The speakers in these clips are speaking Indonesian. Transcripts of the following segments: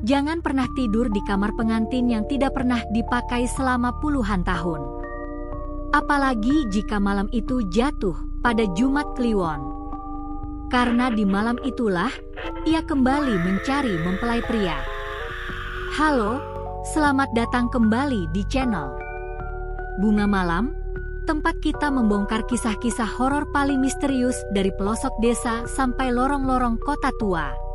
Jangan pernah tidur di kamar pengantin yang tidak pernah dipakai selama puluhan tahun. Apalagi jika malam itu jatuh pada Jumat Kliwon. Karena di malam itulah ia kembali mencari mempelai pria. Halo, selamat datang kembali di channel Bunga Malam, tempat kita membongkar kisah-kisah horor paling misterius dari pelosok desa sampai lorong-lorong kota tua.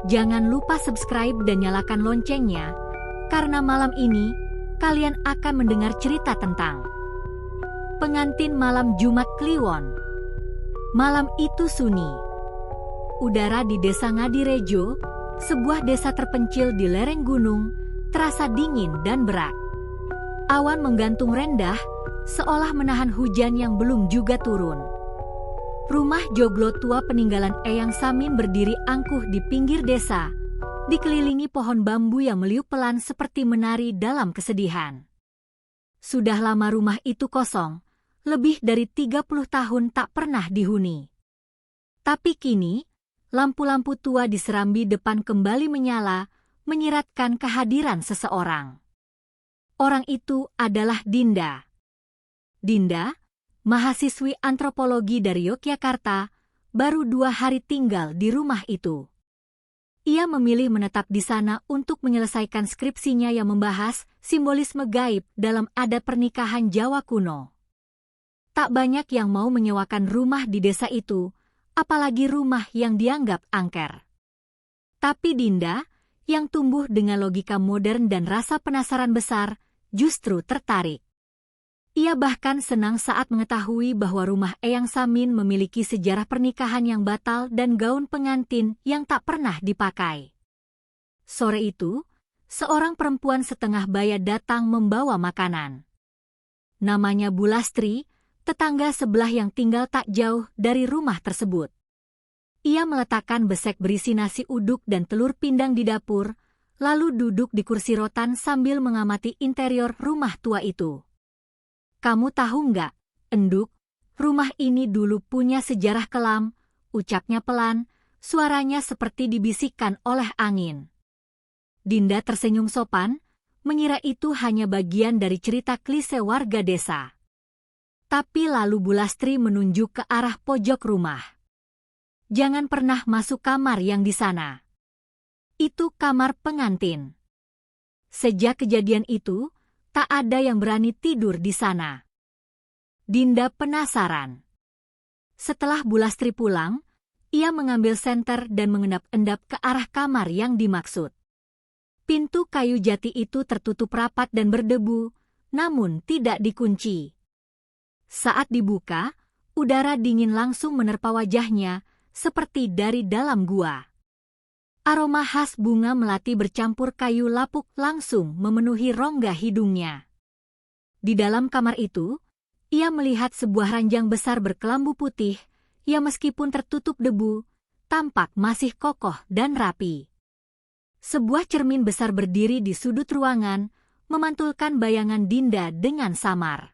Jangan lupa subscribe dan nyalakan loncengnya, karena malam ini kalian akan mendengar cerita tentang pengantin malam Jumat Kliwon. Malam itu sunyi. Udara di desa Ngadirejo, sebuah desa terpencil di lereng gunung, terasa dingin dan berat. Awan menggantung rendah, seolah menahan hujan yang belum juga turun. Rumah joglo tua peninggalan Eyang Samin berdiri angkuh di pinggir desa, dikelilingi pohon bambu yang meliuk pelan seperti menari dalam kesedihan. Sudah lama rumah itu kosong, lebih dari 30 tahun tak pernah dihuni. Tapi kini, lampu-lampu tua di serambi depan kembali menyala, menyiratkan kehadiran seseorang. Orang itu adalah Dinda. Dinda, mahasiswi antropologi dari Yogyakarta, baru 2 hari tinggal di rumah itu. Ia memilih menetap di sana untuk menyelesaikan skripsinya yang membahas simbolisme gaib dalam adat pernikahan Jawa kuno. Tak banyak yang mau menyewakan rumah di desa itu, apalagi rumah yang dianggap angker. Tapi Dinda, yang tumbuh dengan logika modern dan rasa penasaran besar, justru tertarik. Ia bahkan senang saat mengetahui bahwa rumah Eyang Samin memiliki sejarah pernikahan yang batal dan gaun pengantin yang tak pernah dipakai. Sore itu, seorang perempuan setengah baya datang membawa makanan. Namanya Bu Lastri, tetangga sebelah yang tinggal tak jauh dari rumah tersebut. Ia meletakkan besek berisi nasi uduk dan telur pindang di dapur, lalu duduk di kursi rotan sambil mengamati interior rumah tua itu. Kamu tahu nggak, Enduk, rumah ini dulu punya sejarah kelam, ucapnya pelan, suaranya seperti dibisikkan oleh angin. Dinda tersenyum sopan, mengira itu hanya bagian dari cerita klise warga desa. Tapi lalu Bu Lastri menunjuk ke arah pojok rumah. Jangan pernah masuk kamar yang di sana. Itu kamar pengantin. Sejak kejadian itu, tak ada yang berani tidur di sana. Dinda penasaran. Setelah Bu Lastri pulang, ia mengambil senter dan mengendap-endap ke arah kamar yang dimaksud. Pintu kayu jati itu tertutup rapat dan berdebu, namun tidak dikunci. Saat dibuka, udara dingin langsung menerpa wajahnya, seperti dari dalam gua. Aroma khas bunga melati bercampur kayu lapuk langsung memenuhi rongga hidungnya. Di dalam kamar itu, ia melihat sebuah ranjang besar berkelambu putih, yang meskipun tertutup debu, tampak masih kokoh dan rapi. Sebuah cermin besar berdiri di sudut ruangan, memantulkan bayangan Dinda dengan samar.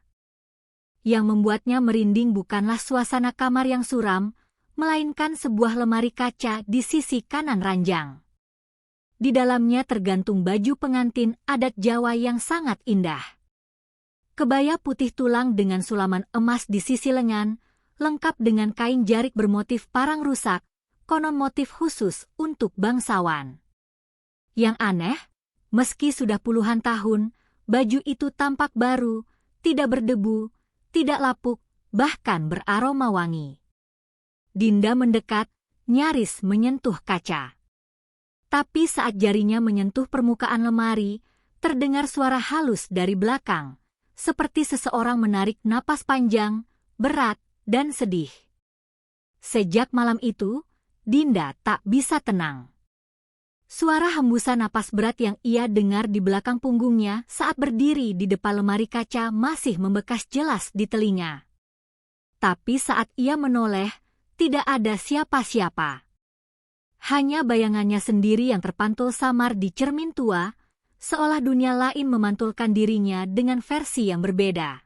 Yang membuatnya merinding bukanlah suasana kamar yang suram, melainkan sebuah lemari kaca di sisi kanan ranjang. Di dalamnya tergantung baju pengantin adat Jawa yang sangat indah. Kebaya putih tulang dengan sulaman emas di sisi lengan, lengkap dengan kain jarik bermotif parang rusak, konon motif khusus untuk bangsawan. Yang aneh, meski sudah puluhan tahun, baju itu tampak baru, tidak berdebu, tidak lapuk, bahkan beraroma wangi. Dinda mendekat, nyaris menyentuh kaca. Tapi saat jarinya menyentuh permukaan lemari, terdengar suara halus dari belakang, seperti seseorang menarik napas panjang, berat, dan sedih. Sejak malam itu, Dinda tak bisa tenang. Suara hembusan napas berat yang ia dengar di belakang punggungnya saat berdiri di depan lemari kaca masih membekas jelas di telinga. Tapi saat ia menoleh, tidak ada siapa-siapa. Hanya bayangannya sendiri yang terpantul samar di cermin tua, seolah dunia lain memantulkan dirinya dengan versi yang berbeda.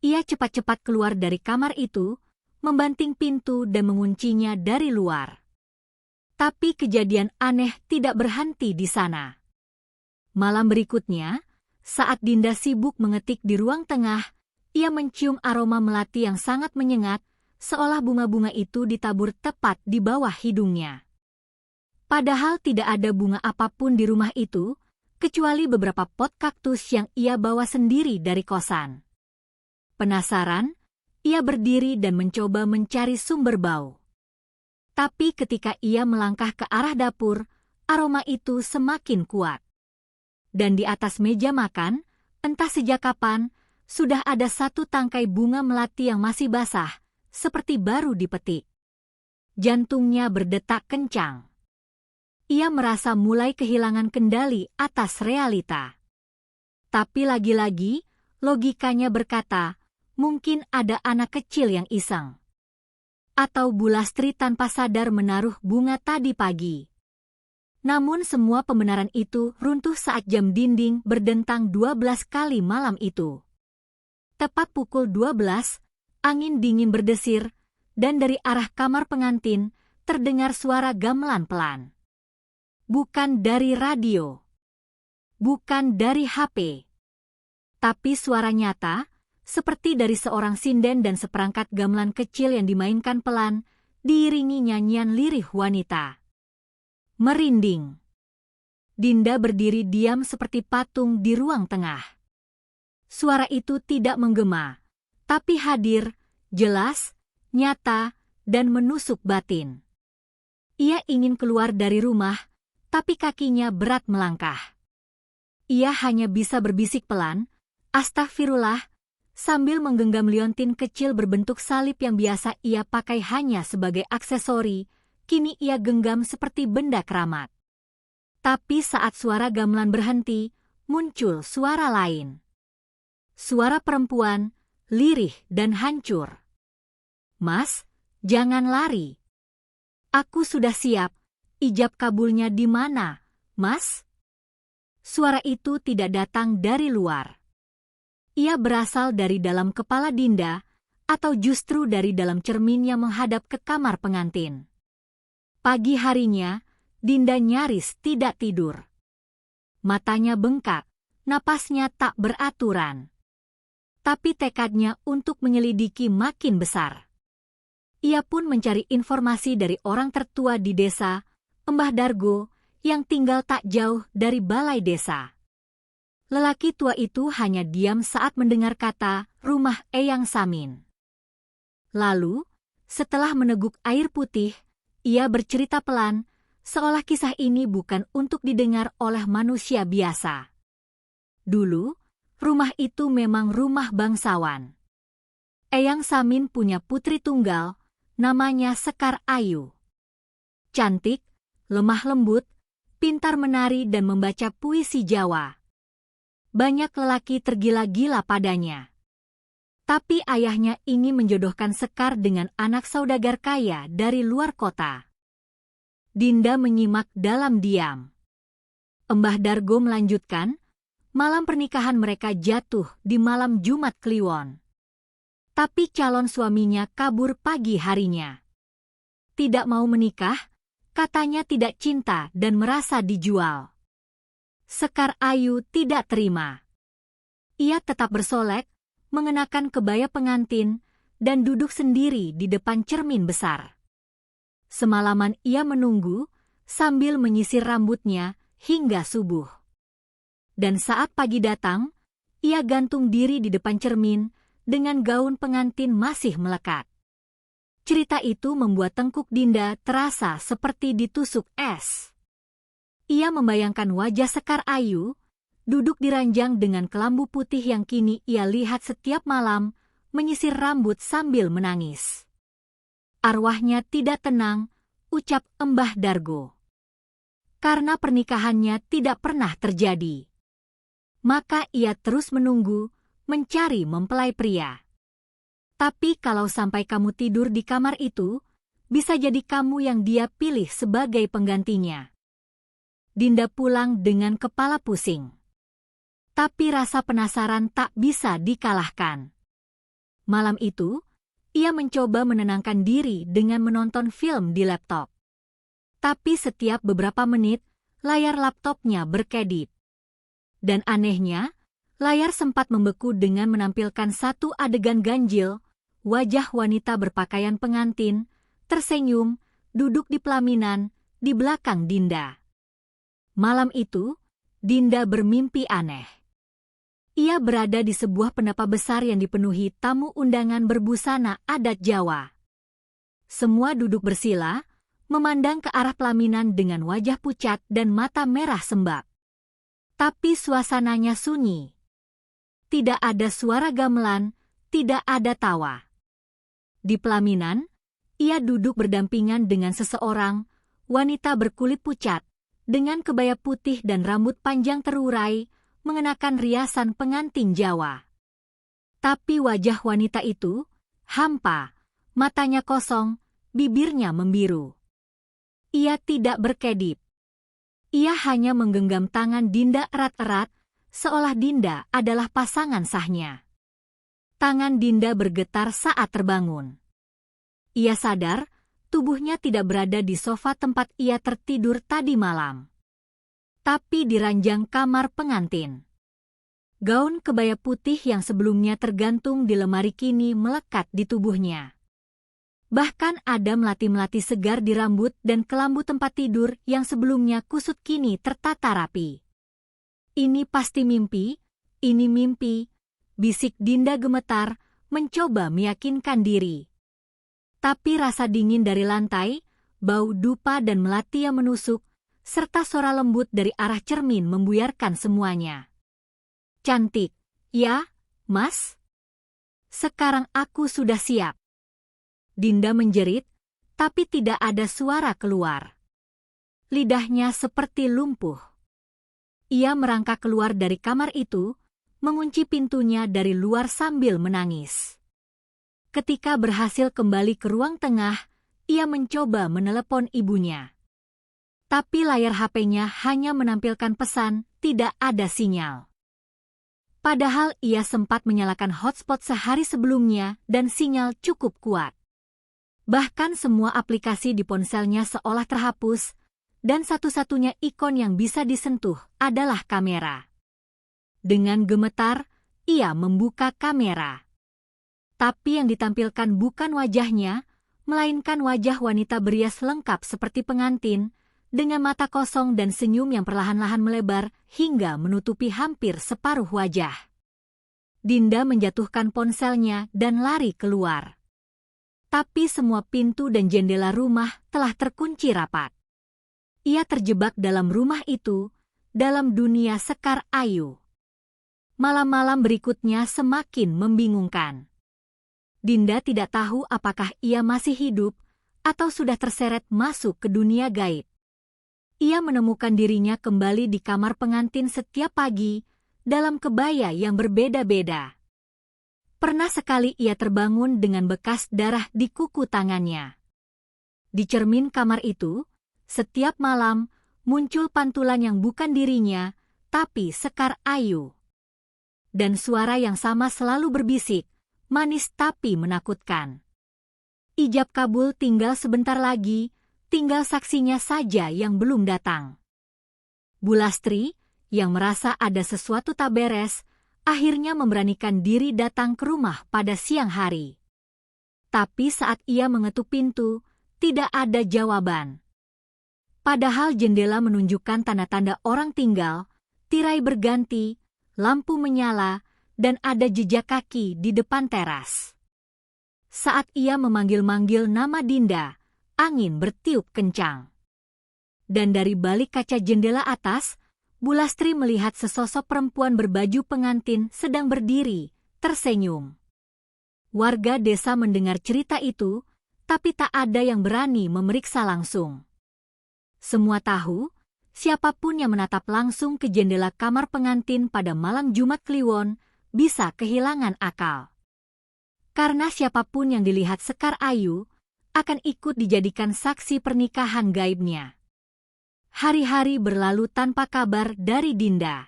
Ia cepat-cepat keluar dari kamar itu, membanting pintu dan menguncinya dari luar. Tapi kejadian aneh tidak berhenti di sana. Malam berikutnya, saat Dinda sibuk mengetik di ruang tengah, ia mencium aroma melati yang sangat menyengat, seolah bunga-bunga itu ditabur tepat di bawah hidungnya. Padahal tidak ada bunga apapun di rumah itu, kecuali beberapa pot kaktus yang ia bawa sendiri dari kosan. Penasaran, ia berdiri dan mencoba mencari sumber bau. Tapi ketika ia melangkah ke arah dapur, aroma itu semakin kuat. Dan di atas meja makan, entah sejak kapan, sudah ada satu tangkai bunga melati yang masih basah, seperti baru dipetik. Jantungnya berdetak kencang. Ia merasa mulai kehilangan kendali atas realita. Tapi lagi-lagi, logikanya berkata, mungkin ada anak kecil yang iseng. Atau Bu Lastri tanpa sadar menaruh bunga tadi pagi. Namun semua pembenaran itu runtuh saat jam dinding berdentang 12 kali malam itu. Tepat pukul 12, angin dingin berdesir, dan dari arah kamar pengantin terdengar suara gamelan pelan. Bukan dari radio. Bukan dari HP. Tapi suara nyata, seperti dari seorang sinden dan seperangkat gamelan kecil yang dimainkan pelan, diiringi nyanyian lirih wanita. Merinding. Dinda berdiri diam seperti patung di ruang tengah. Suara itu tidak menggema, tapi hadir, jelas, nyata, dan menusuk batin. Ia ingin keluar dari rumah, tapi kakinya berat melangkah. Ia hanya bisa berbisik pelan, "Astagfirullah," sambil menggenggam liontin kecil berbentuk salib yang biasa ia pakai hanya sebagai aksesori, kini ia genggam seperti benda keramat. Tapi saat suara gamelan berhenti, muncul suara lain. Suara perempuan, lirih dan hancur. "Mas, jangan lari. Aku sudah siap, ijab kabulnya di mana, Mas?" Suara itu tidak datang dari luar. Ia berasal dari dalam kepala Dinda, atau justru dari dalam cermin yang menghadap ke kamar pengantin. Pagi harinya, Dinda nyaris tidak tidur. Matanya bengkak, napasnya tak beraturan. Tapi tekadnya untuk menyelidiki makin besar. Ia pun mencari informasi dari orang tertua di desa, Mbah Dargo, yang tinggal tak jauh dari balai desa. Lelaki tua itu hanya diam saat mendengar kata rumah Eyang Samin. Lalu, setelah meneguk air putih, ia bercerita pelan, seolah kisah ini bukan untuk didengar oleh manusia biasa. Dulu, rumah itu memang rumah bangsawan. Eyang Samin punya putri tunggal, namanya Sekar Ayu. Cantik, lemah lembut, pintar menari dan membaca puisi Jawa. Banyak lelaki tergila-gila padanya. Tapi ayahnya ingin menjodohkan Sekar dengan anak saudagar kaya dari luar kota. Dinda menyimak dalam diam. Mbah Dargo melanjutkan, malam pernikahan mereka jatuh di malam Jumat Kliwon. Tapi calon suaminya kabur pagi harinya. Tidak mau menikah, katanya tidak cinta dan merasa dijual. Sekar Ayu tidak terima. Ia tetap bersolek, mengenakan kebaya pengantin, dan duduk sendiri di depan cermin besar. Semalaman ia menunggu, sambil menyisir rambutnya, hingga subuh. Dan saat pagi datang, ia gantung diri di depan cermin, dengan gaun pengantin masih melekat. Cerita itu membuat tengkuk Dinda terasa seperti ditusuk es. Ia membayangkan wajah Sekar Ayu, duduk di ranjang dengan kelambu putih yang kini ia lihat setiap malam, menyisir rambut sambil menangis. Arwahnya tidak tenang, ucap Mbah Dargo. Karena pernikahannya tidak pernah terjadi. Maka ia terus menunggu, mencari mempelai pria. Tapi kalau sampai kamu tidur di kamar itu, bisa jadi kamu yang dia pilih sebagai penggantinya. Dinda pulang dengan kepala pusing. Tapi rasa penasaran tak bisa dikalahkan. Malam itu, ia mencoba menenangkan diri dengan menonton film di laptop. Tapi setiap beberapa menit, layar laptopnya berkedip. Dan anehnya, layar sempat membeku dengan menampilkan satu adegan ganjil, wajah wanita berpakaian pengantin, tersenyum, duduk di pelaminan, di belakang Dinda. Malam itu, Dinda bermimpi aneh. Ia berada di sebuah pendapa besar yang dipenuhi tamu undangan berbusana adat Jawa. Semua duduk bersila, memandang ke arah pelaminan dengan wajah pucat dan mata merah sembab. Tapi suasananya sunyi. Tidak ada suara gamelan, tidak ada tawa. Di pelaminan, ia duduk berdampingan dengan seseorang, wanita berkulit pucat, dengan kebaya putih dan rambut panjang terurai, mengenakan riasan pengantin Jawa. Tapi wajah wanita itu hampa, matanya kosong, bibirnya membiru. Ia tidak berkedip. Ia hanya menggenggam tangan Dinda erat-erat, seolah Dinda adalah pasangan sahnya. Tangan Dinda bergetar saat terbangun. Ia sadar, tubuhnya tidak berada di sofa tempat ia tertidur tadi malam, tapi di ranjang kamar pengantin. Gaun kebaya putih yang sebelumnya tergantung di lemari kini melekat di tubuhnya. Bahkan ada melati-melati segar di rambut dan kelambu tempat tidur yang sebelumnya kusut kini tertata rapi. Ini pasti mimpi, ini mimpi, bisik Dinda gemetar, mencoba meyakinkan diri. Tapi rasa dingin dari lantai, bau dupa dan melati yang menusuk, serta suara lembut dari arah cermin membuyarkan semuanya. Cantik, ya, Mas? Sekarang aku sudah siap. Dinda menjerit, tapi tidak ada suara keluar. Lidahnya seperti lumpuh. Ia merangkak keluar dari kamar itu, mengunci pintunya dari luar sambil menangis. Ketika berhasil kembali ke ruang tengah, ia mencoba menelepon ibunya. Tapi layar HP-nya hanya menampilkan pesan, tidak ada sinyal. Padahal ia sempat menyalakan hotspot sehari sebelumnya dan sinyal cukup kuat. Bahkan semua aplikasi di ponselnya seolah terhapus, dan satu-satunya ikon yang bisa disentuh adalah kamera. Dengan gemetar, ia membuka kamera. Tapi yang ditampilkan bukan wajahnya, melainkan wajah wanita berias lengkap seperti pengantin, dengan mata kosong dan senyum yang perlahan-lahan melebar hingga menutupi hampir separuh wajah. Dinda menjatuhkan ponselnya dan lari keluar. Tapi semua pintu dan jendela rumah telah terkunci rapat. Ia terjebak dalam rumah itu, dalam dunia Sekar Ayu. Malam-malam berikutnya semakin membingungkan. Dinda tidak tahu apakah ia masih hidup atau sudah terseret masuk ke dunia gaib. Ia menemukan dirinya kembali di kamar pengantin setiap pagi, dalam kebaya yang berbeda-beda. Pernah sekali ia terbangun dengan bekas darah di kuku tangannya. Di cermin kamar itu, setiap malam muncul pantulan yang bukan dirinya, tapi Sekar Ayu. Dan suara yang sama selalu berbisik, manis tapi menakutkan. Ijab kabul tinggal sebentar lagi, tinggal saksinya saja yang belum datang. Bulastri, yang merasa ada sesuatu tak beres, akhirnya memberanikan diri datang ke rumah pada siang hari. Tapi saat ia mengetuk pintu, tidak ada jawaban. Padahal jendela menunjukkan tanda-tanda orang tinggal, tirai berganti, lampu menyala, dan ada jejak kaki di depan teras. Saat ia memanggil-manggil nama Dinda, angin bertiup kencang. Dan dari balik kaca jendela atas, Bulastri melihat sesosok perempuan berbaju pengantin sedang berdiri, tersenyum. Warga desa mendengar cerita itu, tapi tak ada yang berani memeriksa langsung. Semua tahu, siapapun yang menatap langsung ke jendela kamar pengantin pada malam Jumat Kliwon bisa kehilangan akal. Karena siapapun yang dilihat Sekar Ayu akan ikut dijadikan saksi pernikahan gaibnya. Hari-hari berlalu tanpa kabar dari Dinda.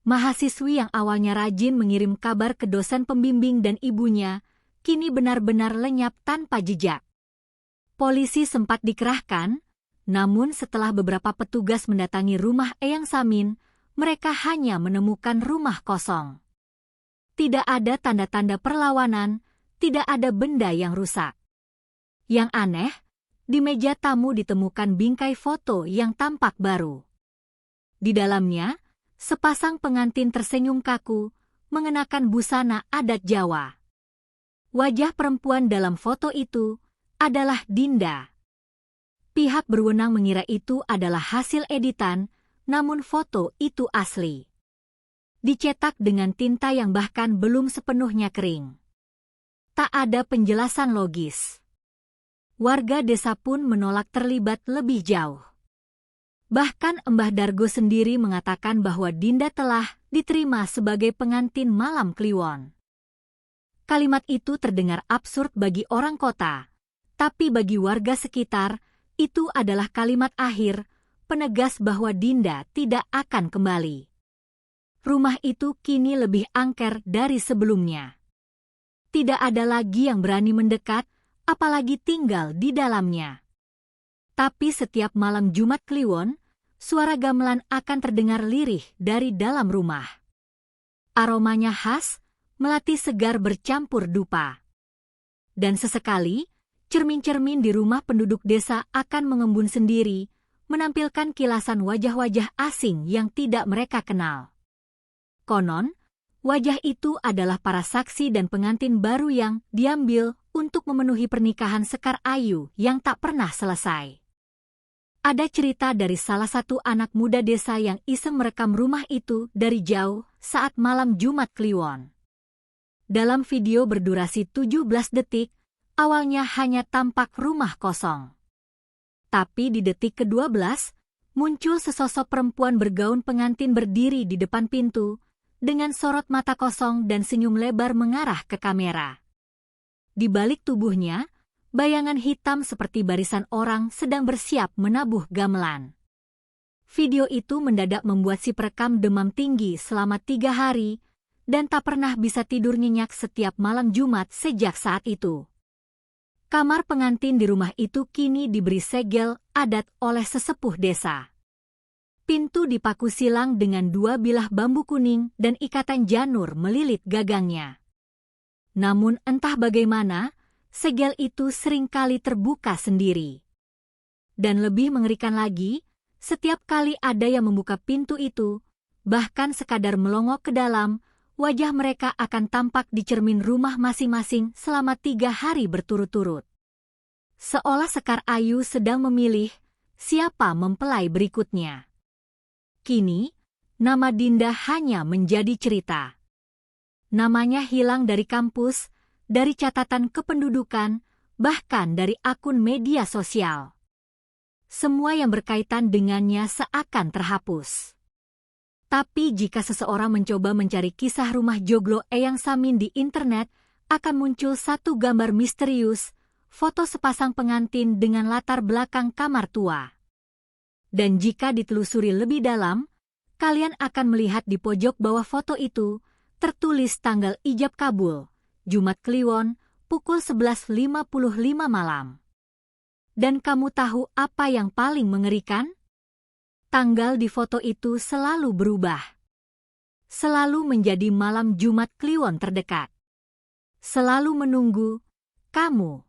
Mahasiswi yang awalnya rajin mengirim kabar ke dosen pembimbing dan ibunya, kini benar-benar lenyap tanpa jejak. Polisi sempat dikerahkan, Namun setelah beberapa petugas mendatangi rumah Eyang Samin, mereka hanya menemukan rumah kosong. Tidak ada tanda-tanda perlawanan, tidak ada benda yang rusak. Yang aneh, di meja tamu ditemukan bingkai foto yang tampak baru. Di dalamnya, sepasang pengantin tersenyum kaku, mengenakan busana adat Jawa. Wajah perempuan dalam foto itu adalah Dinda. Pihak berwenang mengira itu adalah hasil editan, namun foto itu asli. Dicetak dengan tinta yang bahkan belum sepenuhnya kering. Tak ada penjelasan logis. Warga desa pun menolak terlibat lebih jauh. Bahkan Mbah Dargo sendiri mengatakan bahwa Dinda telah diterima sebagai pengantin malam Kliwon. Kalimat itu terdengar absurd bagi orang kota, tapi bagi warga sekitar, itu adalah kalimat akhir, penegas bahwa Dinda tidak akan kembali. Rumah itu kini lebih angker dari sebelumnya. Tidak ada lagi yang berani mendekat, apalagi tinggal di dalamnya. Tapi setiap malam Jumat Kliwon, suara gamelan akan terdengar lirih dari dalam rumah. Aromanya khas, melati segar bercampur dupa. Dan sesekali, cermin-cermin di rumah penduduk desa akan mengembun sendiri, menampilkan kilasan wajah-wajah asing yang tidak mereka kenal. Konon, wajah itu adalah para saksi dan pengantin baru yang diambil untuk memenuhi pernikahan Sekar Ayu yang tak pernah selesai. Ada cerita dari salah satu anak muda desa yang iseng merekam rumah itu dari jauh saat malam Jumat Kliwon. Dalam video berdurasi 17 detik, awalnya hanya tampak rumah kosong. Tapi di detik ke-12, muncul sesosok perempuan bergaun pengantin berdiri di depan pintu, dengan sorot mata kosong dan senyum lebar mengarah ke kamera. Di balik tubuhnya, bayangan hitam seperti barisan orang sedang bersiap menabuh gamelan. Video itu mendadak membuat si perekam demam tinggi selama 3 hari, dan tak pernah bisa tidur nyenyak setiap malam Jumat sejak saat itu. Kamar pengantin di rumah itu kini diberi segel adat oleh sesepuh desa. Pintu dipaku silang dengan 2 bilah bambu kuning dan ikatan janur melilit gagangnya. Namun entah bagaimana, segel itu seringkali terbuka sendiri. Dan lebih mengerikan lagi, setiap kali ada yang membuka pintu itu, bahkan sekadar melongok ke dalam, wajah mereka akan tampak di cermin rumah masing-masing selama 3 hari berturut-turut. Seolah Sekar Ayu sedang memilih siapa mempelai berikutnya. Kini, nama Dinda hanya menjadi cerita. Namanya hilang dari kampus, dari catatan kependudukan, bahkan dari akun media sosial. Semua yang berkaitan dengannya seakan terhapus. Tapi jika seseorang mencoba mencari kisah rumah joglo Eyang Samin di internet, akan muncul satu gambar misterius, foto sepasang pengantin dengan latar belakang kamar tua. Dan jika ditelusuri lebih dalam, kalian akan melihat di pojok bawah foto itu, tertulis tanggal ijab kabul, Jumat Kliwon, pukul 11.55 malam. Dan kamu tahu apa yang paling mengerikan? Tanggal di foto itu selalu berubah. Selalu menjadi malam Jumat Kliwon terdekat. Selalu menunggu kamu.